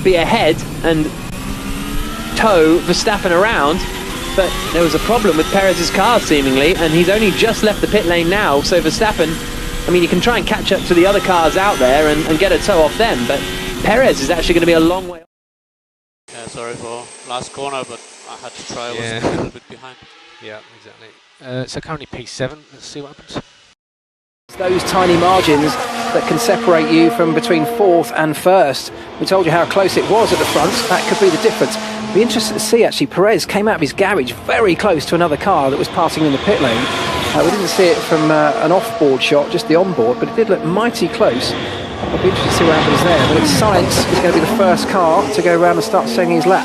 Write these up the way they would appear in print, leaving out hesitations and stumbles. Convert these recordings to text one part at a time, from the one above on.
be ahead and tow Verstappen around, but there was a problem with Perez's car seemingly, and he's only just left the pit lane now, so Verstappen, I mean, he can try and catch up to the other cars out there and get a tow off them, but Perez is actually going to be a long way. Yeah, sorry for last corner, but I had to try. I was a little bit behind. Yeah, exactly. So currently P7. Let's see what happens. It's those tiny margins that can separate you from between fourth and first. We told you how close it was at the front. That could be the difference. Be interested to see, actually, Perez came out of his garage very close to another car that was passing in the pit lane. We didn't see it from an off-board shot, just the on-board, but it did look mighty close. I'll be interested to see what happens there. But it's Sainz is going to be the first car to go around and start singing his lap.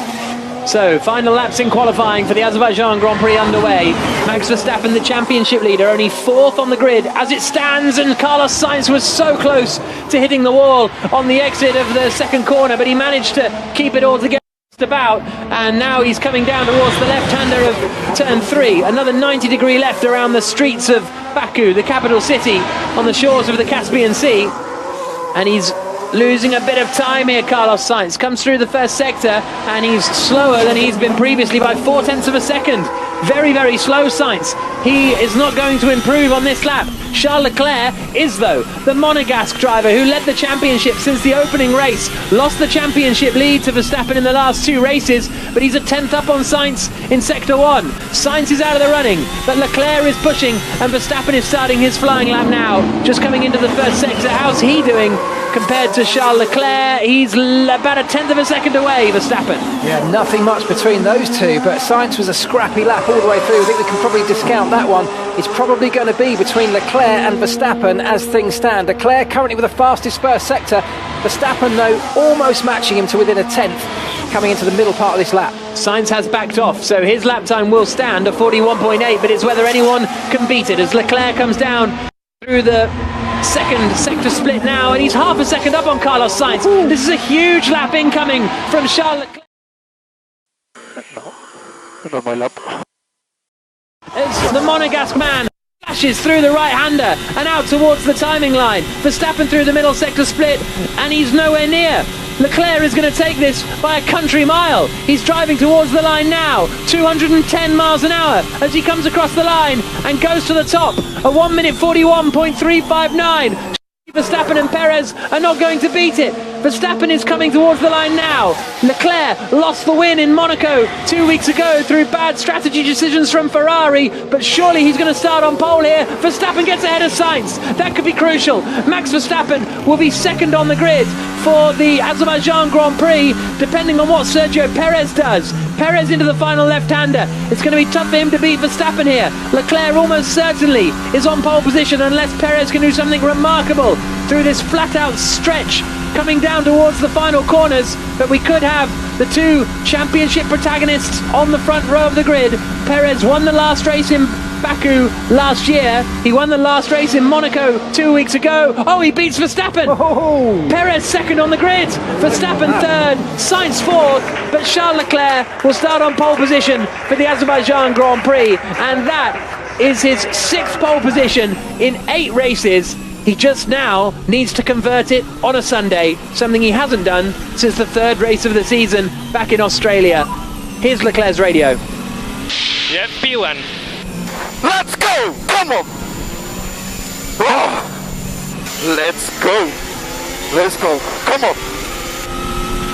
So, final laps in qualifying for the Azerbaijan Grand Prix underway. Max Verstappen, the championship leader, only fourth on the grid as it stands, and Carlos Sainz was so close to hitting the wall on the exit of the second corner, but he managed to keep it all together about, and now he's coming down towards the left-hander of turn 3. Another 90-degree left around the streets of Baku, the capital city, on the shores of the Caspian Sea, and he's losing a bit of time here. Carlos Sainz comes through the first sector and he's slower than he's been previously by 0.4 of a second. Very, very slow Sainz. He is not going to improve on this lap. Charles Leclerc is, though, the Monegasque driver who led the championship since the opening race. Lost the championship lead to Verstappen in the last 2 races, but he's a 10th up on Sainz in sector 1. Sainz is out of the running, but Leclerc is pushing and Verstappen is starting his flying lap now. Just coming into the first sector. How's he doing compared to Charles Leclerc? He's about a 10th of a second away, Verstappen. Yeah, nothing much between those two, but Sainz was a scrappy lap all the way through. I think we can probably discount that one. It's probably going to be between Leclerc and Verstappen as things stand. Leclerc currently with the fastest first sector. Verstappen, though, almost matching him to within a 10th coming into the middle part of this lap. Sainz has backed off, so his lap time will stand at 41.8, but it's whether anyone can beat it as Leclerc comes down through the second sector split now, and he's half a second up on Carlos Sainz. This is a huge lap incoming from Charles Leclerc. Not my lap. As the Monegasque man flashes through the right-hander and out towards the timing line. Verstappen through the middle sector split, and he's nowhere near. Leclerc is going to take this by a country mile. He's driving towards the line now, 210 miles an hour as he comes across the line and goes to the top. A 1 minute 41.359. Verstappen and Perez are not going to beat it. Verstappen is coming towards the line now. Leclerc lost the win in Monaco 2 weeks ago through bad strategy decisions from Ferrari, but surely he's going to start on pole here. Verstappen gets ahead of Sainz. That could be crucial. Max Verstappen will be second on the grid for the Azerbaijan Grand Prix, depending on what Sergio Perez does. Perez into the final left-hander. It's going to be tough for him to beat Verstappen here. Leclerc almost certainly is on pole position unless Perez can do something remarkable through this flat-out stretch coming down towards the final corners, but we could have the two championship protagonists on the front row of the grid. Perez won the last race in Baku last year. He won the last race in Monaco 2 weeks ago. Oh, he beats Verstappen. Oh. Perez second on the grid. Verstappen third. Sainz fourth. But Charles Leclerc will start on pole position for the Azerbaijan Grand Prix. And that is his 6th pole position in 8 races. He just now needs to convert it on a Sunday, something he hasn't done since the 3rd race of the season back in Australia. Here's Leclerc's radio. Yeah, P1. Let's go! Come on! Oh, let's go! Let's go! Come on!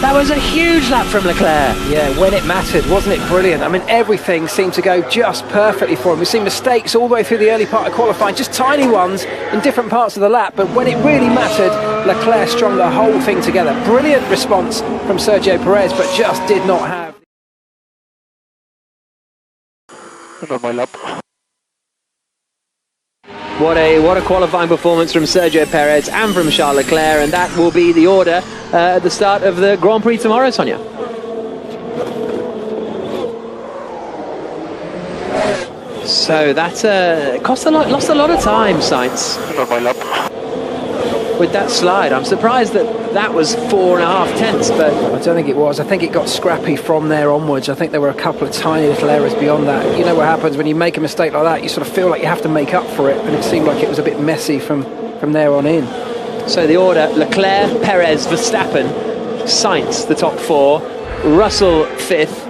That was a huge lap from Leclerc. Yeah, when it mattered, wasn't it brilliant? I mean, everything seemed to go just perfectly for him. We've seen mistakes all the way through the early part of qualifying, just tiny ones in different parts of the lap, but when it really mattered, Leclerc strung the whole thing together. Brilliant response from Sergio Perez, but just did not have. Not my lap. What a qualifying performance from Sergio Perez and from Charles Leclerc, and that will be the order at the start of the Grand Prix tomorrow, Sonia. So that lost a lot of time, Sainz. Not my lap. With that slide, I'm surprised that was 4.5 tenths, but I don't think it was. I think it got scrappy from there onwards. I think there were a couple of tiny little errors beyond that. You know what happens when you make a mistake like that? You sort of feel like you have to make up for it, and it seemed like it was a bit messy from there on in. So the order: Leclerc, Perez, Verstappen, Sainz, the top 4, Russell 5th,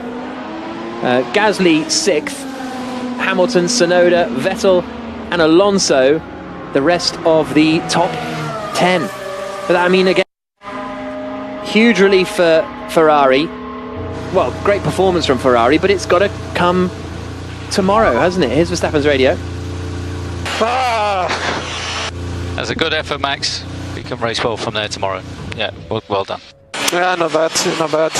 Gasly 6th, Hamilton, Tsunoda, Vettel and Alonso, the rest of the top 10. But I mean, again, huge relief for Ferrari. Well, great performance from Ferrari, but it's got to come tomorrow, hasn't it? Here's Verstappen's radio. That's a good effort, Max. We can race well from there tomorrow. Yeah, well done. Yeah, not bad, not bad.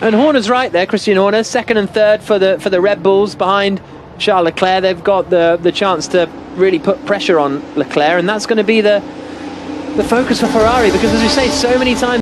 And Horner's right there, Christian Horner, 2nd and 3rd for the Red Bulls behind Charles Leclerc. They've got the chance to really put pressure on Leclerc, and that's going to be the focus for Ferrari, because as we say so many times